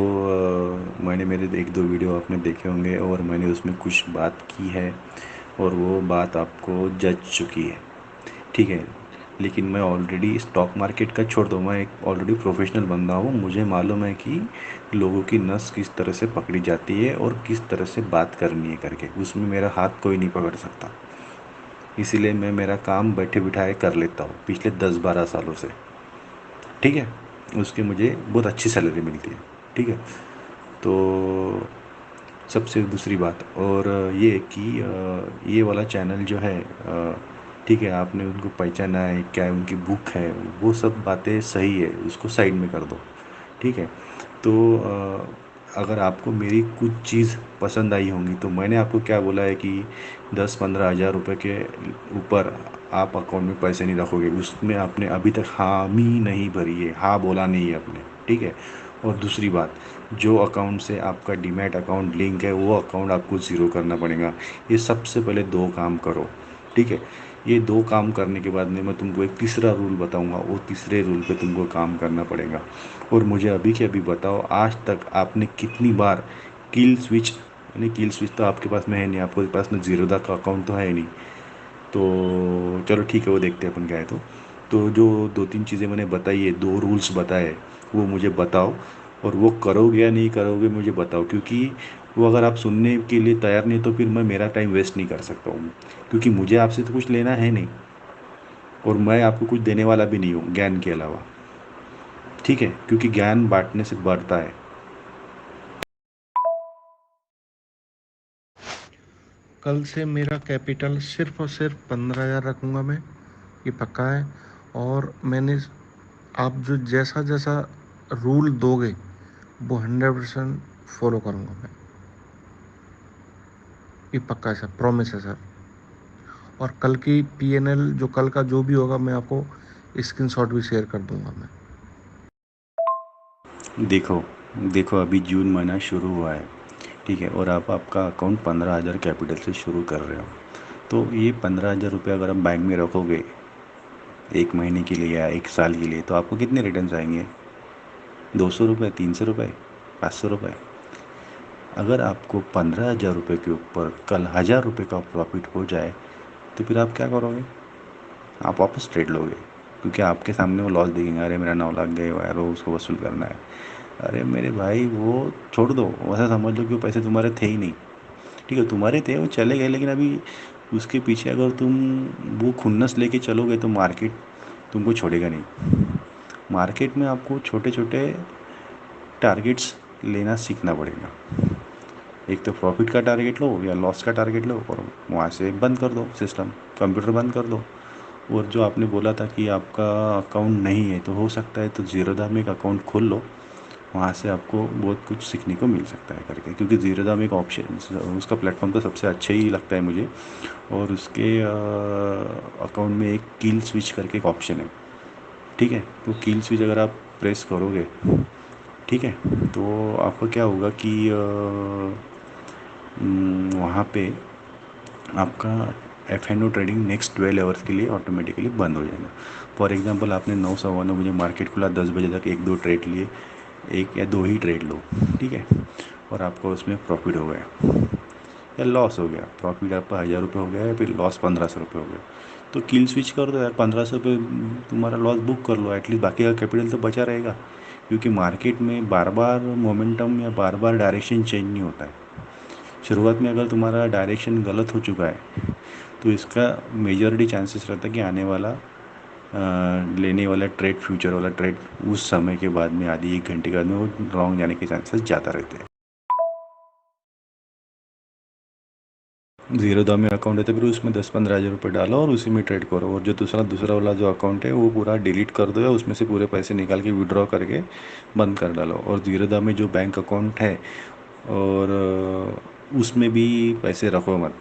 मैंने मेरे एक दो वीडियो आपने देखे होंगे और मैंने उसमें कुछ बात की है, और वो बात आपको जच चुकी है। ठीक है। लेकिन मैं ऑलरेडी स्टॉक मार्केट का छोड़ दो, मैं एक ऑलरेडी प्रोफेशनल बंदा हूँ, मुझे मालूम है कि लोगों की नस किस तरह से पकड़ी जाती है और किस तरह से बात करनी है करके, उसमें मेरा हाथ कोई नहीं पकड़ सकता। इसीलिए मैं मेरा काम बैठे बिठाए कर लेता हूँ पिछले 10 12 सालों से। ठीक है। उसकी मुझे बहुत अच्छी सैलरी मिलती है। ठीक है। तो सबसे दूसरी बात और ये कि ये वाला चैनल जो है, ठीक है, आपने उनको पहचाना है, क्या है उनकी बुक है, वो सब बातें सही है, उसको साइड में कर दो। ठीक है। तो अगर आपको मेरी कुछ चीज़ पसंद आई होंगी, तो मैंने आपको क्या बोला है कि 10 15 हज़ार रुपये के ऊपर आप अकाउंट में पैसे नहीं रखोगे, उसमें आपने अभी तक हामी नहीं भरी है, हाँ बोला नहीं है आपने। ठीक है। और दूसरी बात, जो अकाउंट से आपका डीमैट अकाउंट लिंक है वो अकाउंट आपको ज़ीरो करना पड़ेगा। ये सबसे पहले 2 काम करो। ठीक है। ये 2 काम करने के बाद में मैं तुमको एक तीसरा रूल बताऊंगा, वो तीसरे रूल पे तुमको काम करना पड़ेगा। और मुझे अभी के अभी बताओ, आज तक आपने कितनी बार किल स्विच, यानी किल स्विच तो आपके पास में है नहीं, आपके पास में जीरोदा का अकाउंट तो है नहीं, तो चलो ठीक है, वो देखते हैं अपन क्या है। तो जो 2 3 चीज़ें मैंने बताई है, 2 रूल्स बताए, वो मुझे बताओ, और वो करोगे या नहीं करोगे मुझे बताओ, क्योंकि वो अगर आप सुनने के लिए तैयार नहीं तो फिर मैं मेरा टाइम वेस्ट नहीं कर सकता हूँ, क्योंकि मुझे आपसे तो कुछ लेना है नहीं, और मैं आपको कुछ देने वाला भी नहीं हूँ ज्ञान के अलावा। ठीक है। क्योंकि ज्ञान बांटने से बढ़ता है। कल से मेरा कैपिटल सिर्फ और सिर्फ 15,000 रखूँगा मैं, ये पक्का है। और मैंने, आप जो जैसा जैसा रूल दोगे वो 100% फॉलो करूँगा मैं, ये पक्का है सर, प्रॉमिस है सर। और कल की PNL जो कल का जो भी होगा मैं आपको स्क्रीनशॉट भी शेयर कर दूंगा मैं। देखो देखो अभी जून महीना शुरू हुआ है, ठीक है, और आप आपका अकाउंट 15,000 कैपिटल से शुरू कर रहे हो। तो ये 15,000 रुपये अगर आप बैंक में रखोगे 1 महीने के लिए या 1 साल के लिए, तो आपको कितने रिटर्न आएंगे? 200 रुपये, 300 रुपये, 500 रुपये। अगर आपको 15,000 रुपये के ऊपर कल 1,000 रुपये का प्रॉफिट हो जाए, तो फिर आप क्या करोगे? आप वापस ट्रेड लोगे, क्योंकि आपके सामने वो लॉस दिखेंगे, अरे मेरा 9 लाख गए यार, वो उसको वसूल करना है। अरे मेरे भाई वो छोड़ दो, वैसा समझ लो कि वो पैसे तुम्हारे थे ही नहीं। ठीक है, तुम्हारे थे, वो चले गए, लेकिन अभी उसके पीछे अगर तुम वो खुन्नस लेके चलोगे तो मार्केट तुमको छोड़ेगा नहीं। मार्केट में आपको छोटे छोटे टारगेट्स लेना सीखना पड़ेगा। एक तो प्रॉफिट का टारगेट लो या लॉस का टारगेट लो, और वहाँ से बंद कर दो सिस्टम, कंप्यूटर बंद कर दो। और जो आपने बोला था कि आपका अकाउंट नहीं है, तो हो सकता है तो ज़ीरोधा में एक अकाउंट खोल लो, वहाँ से आपको बहुत कुछ सीखने को मिल सकता है करके, क्योंकि ज़ीरोधा में एक ऑप्शन, उसका प्लेटफॉर्म तो सबसे अच्छा ही लगता है मुझे। और उसके अकाउंट में एक कील स्विच करके एक ऑप्शन है, ठीक है। तो कील स्विच अगर आप प्रेस करोगे, ठीक है, तो आपका क्या होगा कि वहाँ पे आपका F&O ट्रेडिंग नेक्स्ट 12 आवर्स के लिए ऑटोमेटिकली बंद हो जाएगा। फॉर एग्जांपल आपने 9 सवा 9 बजे मार्केट खुला, 10 बजे तक 1-2 ट्रेड लिए, 1 या 2 ही ट्रेड लो, ठीक है, और आपको उसमें प्रॉफिट हो गया या लॉस हो गया। प्रॉफिट आपका 1,000 रुपये हो गया या फिर लॉस 1,500 रुपये हो गया, तो किल स्विच कर दो यार, 1,500 रुपये तुम्हारा लॉस बुक कर लो, एटलीस्ट बाकी का कैपिटल तो बचा रहेगा। क्योंकि मार्केट में बार बार मोमेंटम या बार बार डायरेक्शन चेंज नहीं होता है। शुरुआत में अगर तुम्हारा डायरेक्शन गलत हो चुका है, तो इसका मेजॉरिटी चांसेस रहता है कि आने वाला लेने वाला ट्रेड, फ्यूचर वाला ट्रेड उस समय के बाद में, आधी 1 घंटे के बाद में, वो रॉन्ग जाने के चांसेस ज़्यादा रहते हैं। ज़ीरो दाम में अकाउंट है तो फिर उसमें 10-15 हज़ार रुपये डालो और उसी में ट्रेड करो, और जो दूसरा दूसरा वाला जो अकाउंट है वो पूरा डिलीट कर दो या उसमें से पूरे पैसे निकाल के विड्रॉ करके बंद कर डालो। और ज़ीरो दाम में जो बैंक अकाउंट है, और उसमें भी पैसे रखो मत,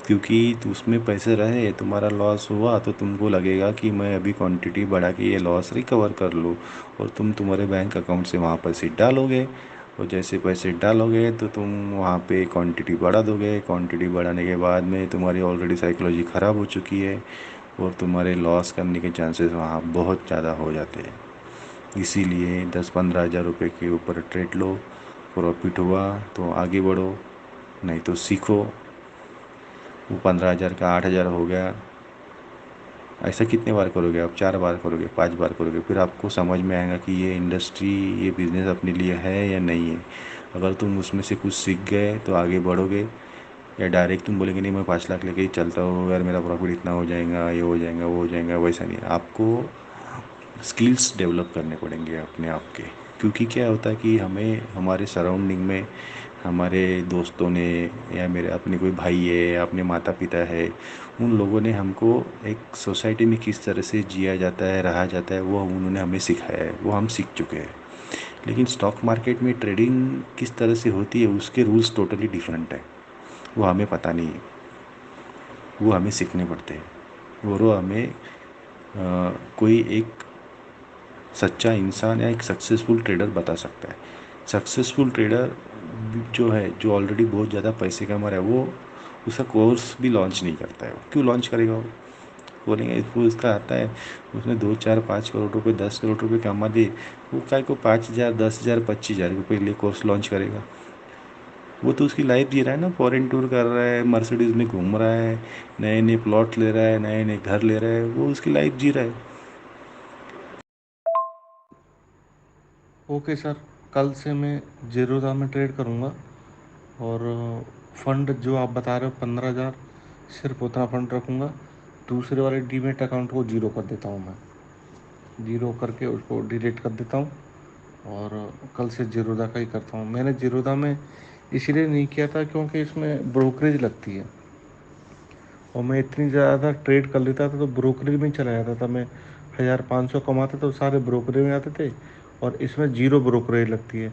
क्योंकि तो उसमें पैसे रहे, तुम्हारा लॉस हुआ तो तुमको लगेगा कि मैं अभी क्वांटिटी बढ़ा के ये लॉस रिकवर कर लूँ, और तुम तुम्हारे बैंक अकाउंट से वहाँ पैसे डालोगे, और जैसे पैसे डालोगे तो तुम वहाँ पे क्वांटिटी बढ़ा दोगे। क्वांटिटी बढ़ाने के बाद में तुम्हारी ऑलरेडी साइकोलॉजी ख़राब हो चुकी है, और तुम्हारे लॉस करने के चांसेस वहाँ बहुत ज़्यादा हो जाते हैं। इसीलिए 10-15 हज़ार रुपये के ऊपर ट्रेड लो, प्रॉफिट हुआ तो आगे बढ़ो, नहीं तो सीखो। वो 15,000 का 8,000 हो गया, ऐसा कितने बार करोगे आप? 4 बार करोगे, 5 बार करोगे, फिर आपको समझ में आएगा कि ये इंडस्ट्री, ये बिज़नेस अपने लिए है या नहीं है। अगर तुम उसमें से कुछ सीख गए तो आगे बढ़ोगे, या डायरेक्ट तुम बोलेंगे नहीं मैं 5 लाख लेके ही चलता हूँ यार, मेरा प्रॉफिट इतना हो जाएगा, ये हो जाएगा, वो हो जाएगा, वैसा नहीं है। आपको स्किल्स डेवलप करने पड़ेंगे अपने आप के, क्योंकि क्या होता है कि हमें हमारे सराउंडिंग में हमारे दोस्तों ने, या मेरे अपने कोई भाई है या अपने माता पिता है, उन लोगों ने हमको एक सोसाइटी में किस तरह से जिया जाता है, रहा जाता है, वो उन्होंने हमें सिखाया है, वो हम सीख चुके हैं। लेकिन स्टॉक मार्केट में ट्रेडिंग किस तरह से होती है, उसके रूल्स टोटली डिफरेंट है, वो हमें पता नहीं है, वो हमें सीखने पड़ते हैं। और वो हमें कोई एक सच्चा इंसान या एक सक्सेसफुल ट्रेडर बता सकता है। सक्सेसफुल ट्रेडर जो है, जो ऑलरेडी बहुत ज़्यादा पैसे कमा रहा है, वो उसका कोर्स भी लॉन्च नहीं करता है। क्यों लॉन्च करेगा वो? बोलेंगे वो उसका आता है, उसने 2-4-5 करोड़ रुपए, 10 करोड़ रुपए कमा दे, वो काय को 5,000, 10,000, 25,000 रुपये के लिए कोर्स लॉन्च करेगा? वो तो उसकी लाइफ जी रहा है ना, फॉरेन टूर कर रहा है, मर्सिडीज़ में घूम रहा है, नए नए प्लॉट ले रहा है, नए नए घर ले रहा है, वो उसकी लाइफ जी रहा है। ओके सर, कल से मैं ज़ीरोधा में ट्रेड करूँगा। और फंड जो आप बता रहे हो 15,000, सिर्फ उतना फंड रखूँगा। दूसरे वाले डीमेट अकाउंट को जीरो कर देता हूँ मैं, जीरो करके उसको डिलीट कर देता हूँ। और कल से ज़ीरोधा का ही करता हूँ। मैंने ज़ीरोधा में इसीलिए नहीं किया था क्योंकि इसमें ब्रोकरेज लगती है, और मैं इतनी ज़्यादा ट्रेड कर लेता था तो ब्रोकरेज में ही चला जाता था। मैं 1,500 कमाता तो सारे ब्रोकरेज में आते थे, और इसमें ज़ीरो ब्रोकरेज लगती है,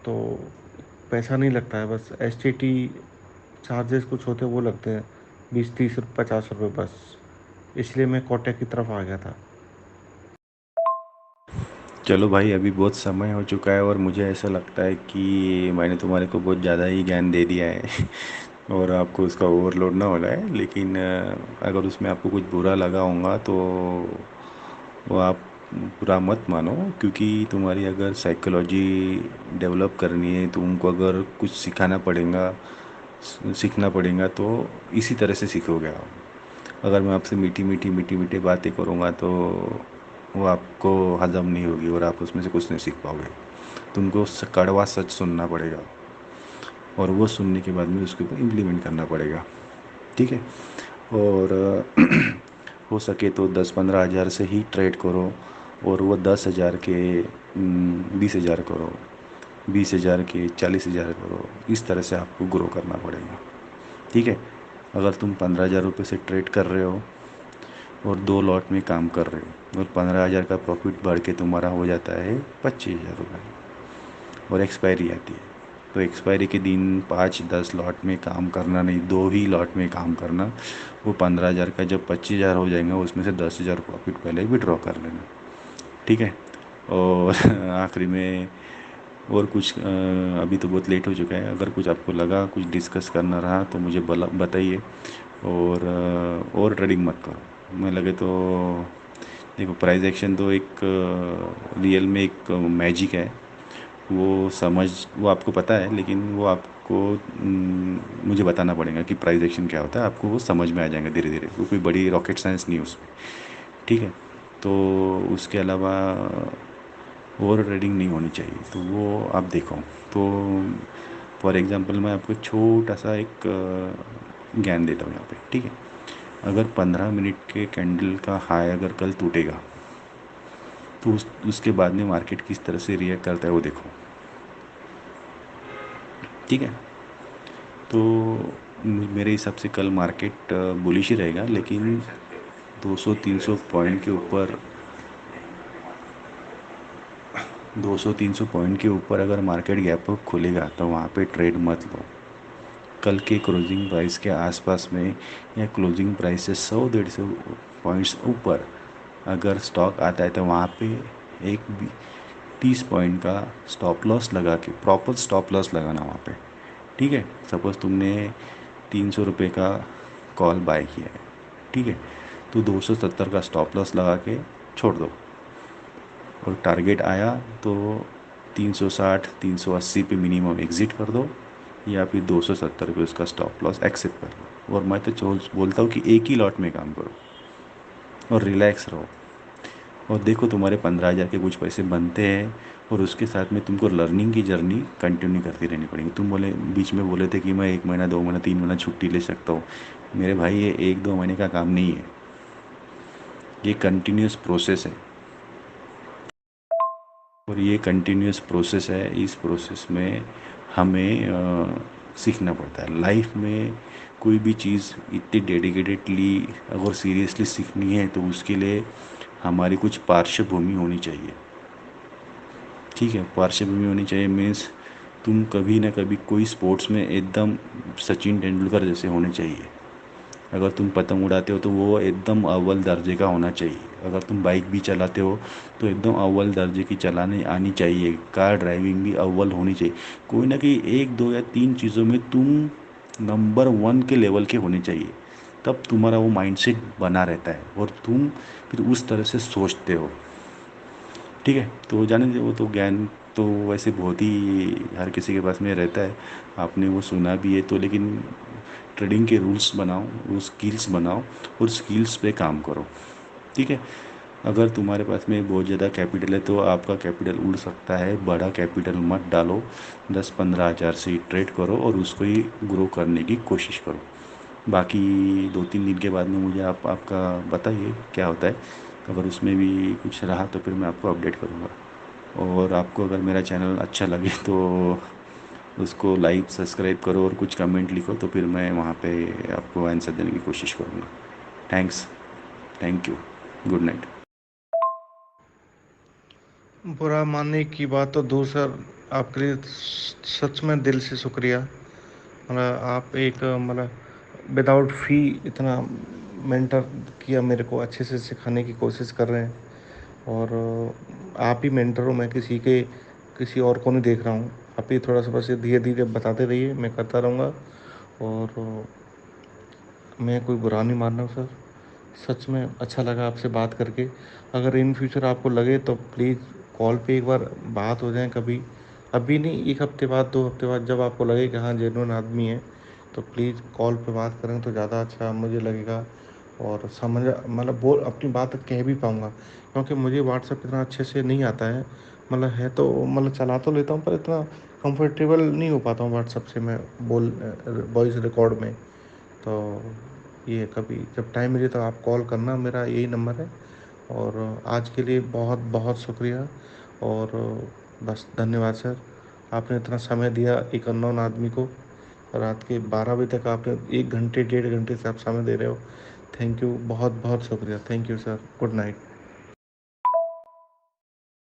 तो पैसा नहीं लगता है, बस एस टी टी चार्जेस कुछ होते हैं वो लगते हैं, 20 30 50 रुपये बस। इसलिए मैं कोटक की तरफ आ गया था। चलो भाई, अभी बहुत समय हो चुका है और मुझे ऐसा लगता है कि मैंने तुम्हारे को बहुत ज़्यादा ही ज्ञान दे दिया है और आपको उसका ओवरलोड ना हो रहा है। लेकिन अगर उसमें आपको कुछ बुरा लगा होगा तो वो आप बुरा मत मानो, क्योंकि तुम्हारी अगर साइकोलॉजी डेवलप करनी है, तुमको अगर कुछ सिखाना पड़ेगा, सीखना पड़ेगा, तो इसी तरह से सीखोगे आप। अगर मैं आपसे मीठी मीठी मीठी मीठी बातें करूँगा तो वो आपको हजम नहीं होगी और आप उसमें से कुछ नहीं सीख पाओगे। तुमको कड़वा सच सुनना पड़ेगा और वो सुनने के बाद में उसके ऊपर इम्प्लीमेंट करना पड़ेगा। ठीक है। और हो सके तो 10 15 हज़ार से ही ट्रेड करो और वो 10 हज़ार के 20 हज़ार करो, 20 हज़ार के 40 हज़ार करो। इस तरह से आपको ग्रो करना पड़ेगा। ठीक है। अगर तुम 15 हज़ार रुपये से ट्रेड कर रहे हो और 2 लॉट में काम कर रहे हो और 15 हज़ार का प्रॉफिट बढ़ के तुम्हारा हो जाता है 25 हज़ार रुपये और एक्सपायरी आती है, तो एक्सपायरी के दिन 5 10 लॉट में काम करना नहीं, 2 ही लॉट में काम करना। वो 15 हज़ार का जब 25 हज़ार हो जाएगा उसमें से 10 हज़ार प्रॉफिट पहले विड्रॉ कर लेना। ठीक है। और आखिरी में और कुछ अभी तो बहुत लेट हो चुका है, अगर कुछ आपको लगा कुछ डिस्कस करना रहा तो मुझे बताइए। और और ट्रेडिंग मत करो। मैं लगे तो देखो, प्राइस एक्शन तो एक रियल में एक मैजिक है। वो आपको पता है, लेकिन वो आपको मुझे बताना पड़ेगा कि प्राइस एक्शन क्या होता है। आपको वो समझ में आ जाएगा धीरे धीरे, वो कोई बड़ी रॉकेट साइंस नहीं है उसमें। ठीक है। तो उसके अलावा ओवर ट्रेडिंग नहीं होनी चाहिए, तो वो आप देखो। तो फॉर एग्ज़ाम्पल मैं आपको छोटा सा एक ज्ञान देता हूँ यहाँ पे। ठीक है। अगर 15 मिनट के कैंडल का हाई अगर कल टूटेगा तो उसके बाद में मार्केट किस तरह से रिएक्ट करता है वो देखो। ठीक है। तो मेरे हिसाब से कल मार्केट बुलिश ही रहेगा, लेकिन 200 300 पॉइंट के ऊपर 200 300 पॉइंट के ऊपर अगर मार्केट गैप अप खुलेगा तो वहाँ पे ट्रेड मत लो। कल के क्लोजिंग प्राइस के आसपास में या क्लोजिंग प्राइस से 100 150 पॉइंट्स ऊपर अगर स्टॉक आता है तो वहाँ पे एक 30 पॉइंट का स्टॉप लॉस लगा के, प्रॉपर स्टॉप लॉस लगाना वहाँ पे। ठीक है। सपोज़ तुमने 300 रुपये का कॉल बाय किया है। ठीक है। तो 270 का स्टॉप लॉस लगा के छोड़ दो और टारगेट आया तो 360 380 पे मिनिमम एग्ज़िट कर दो, या फिर 270 पे उसका स्टॉप लॉस एक्सेप्ट कर लो। और मैं तो बोलता हूँ कि एक ही लॉट में काम करो और रिलैक्स रहो और देखो तुम्हारे 15 हज़ार के कुछ पैसे बनते हैं। और उसके साथ में तुमको लर्निंग की जर्नी कंटिन्यू करती रहनी पड़ेगी। तुम बीच में बोले थे कि मैं 1 महीना 2 महीना 3 महीना छुट्टी ले सकता हूँ। मेरे भाई, ये 1 2 महीने का काम नहीं है, ये कंटिन्यूस प्रोसेस है। और ये कंटिन्यूस प्रोसेस है, इस प्रोसेस में हमें सीखना पड़ता है। लाइफ में कोई भी चीज़ इतनी डेडिकेटेडली अगर सीरियसली सीखनी है तो उसके लिए हमारी कुछ पार्श्वभूमि होनी चाहिए। ठीक है। पार्श्वभूमि होनी चाहिए मीन्स तुम कभी ना कभी कोई स्पोर्ट्स में एकदम सचिन तेंदुलकर जैसे होने चाहिए। अगर तुम पतंग उड़ाते हो तो वो एकदम अव्वल दर्जे का होना चाहिए। अगर तुम बाइक भी चलाते हो तो एकदम अव्वल दर्जे की चलाने आनी चाहिए। कार ड्राइविंग भी अव्वल होनी चाहिए। कोई ना कोई 1 2 या 3 चीज़ों में तुम नंबर 1 के लेवल के होने चाहिए। तब तुम्हारा वो माइंडसेट बना रहता है और तुम फिर उस तरह से सोचते हो। ठीक है। तो जाने दे, वो तो ज्ञान तो वैसे बहुत ही हर किसी के पास में रहता है। आपने वो सुना भी है तो, लेकिन ट्रेडिंग के रूल्स बनाओ, वो स्किल्स बनाओ और स्किल्स पे काम करो। ठीक है। अगर तुम्हारे पास में बहुत ज़्यादा कैपिटल है तो आपका कैपिटल उड़ सकता है, बड़ा कैपिटल मत डालो। 10 15 हज़ार से ही ट्रेड करो और उसको ही ग्रो करने की कोशिश करो। बाकी 2 3 दिन के बाद में मुझे आपका बताइए क्या होता है। अगर उसमें भी कुछ रहा तो फिर मैं आपको अपडेट करूँगा। और आपको अगर मेरा चैनल अच्छा लगे तो उसको लाइक सब्सक्राइब करो और कुछ कमेंट लिखो, तो फिर मैं वहाँ पे आपको आंसर देने की कोशिश करूँगा। Thanks. Thank you. Good night. बुरा मानने की बात तो दूर सर, आपके लिए सच में दिल से शुक्रिया। मतलब आप एक मतलब विदाउट फ़ी इतना मेंटर किया, मेरे को अच्छे से सिखाने की कोशिश कर रहे हैं। और आप ही मेंटर हो, मैं किसी और को नहीं देख रहा हूँ। आप ही थोड़ा सा बस धीरे धीरे बताते रहिए, मैं करता रहूँगा। और मैं कोई बुरा नहीं मान रहा हूँ सर, सच में अच्छा लगा आपसे बात करके। अगर इन फ्यूचर आपको लगे तो प्लीज़ कॉल पे एक बार बात हो जाए कभी, अभी नहीं, 1 हफ्ते बाद 2 हफ्ते बाद, जब आपको लगे कि हाँ जेन्युइन आदमी है, तो प्लीज़ कॉल पे बात करें तो ज़्यादा अच्छा मुझे लगेगा। और समझ मतलब बोल अपनी बात कह भी पाऊँगा, क्योंकि मुझे व्हाट्सएप इतना अच्छे से नहीं आता है। मतलब है तो मतलब चला तो लेता हूँ, पर इतना कंफर्टेबल नहीं हो पाता हूँ व्हाट्सएप से मैं बोल वॉइस रिकॉर्ड में। तो ये कभी जब टाइम मिले तो आप कॉल करना, मेरा यही नंबर है। और आज के लिए बहुत बहुत शुक्रिया। और बस धन्यवाद सर, आपने इतना समय दिया एक अननोन आदमी को। रात के 12 बजे तक आपने 1 घंटे 1.5 घंटे से आप समय दे रहे हो। थैंक यू, बहुत बहुत शुक्रिया। Thank you sir, good night.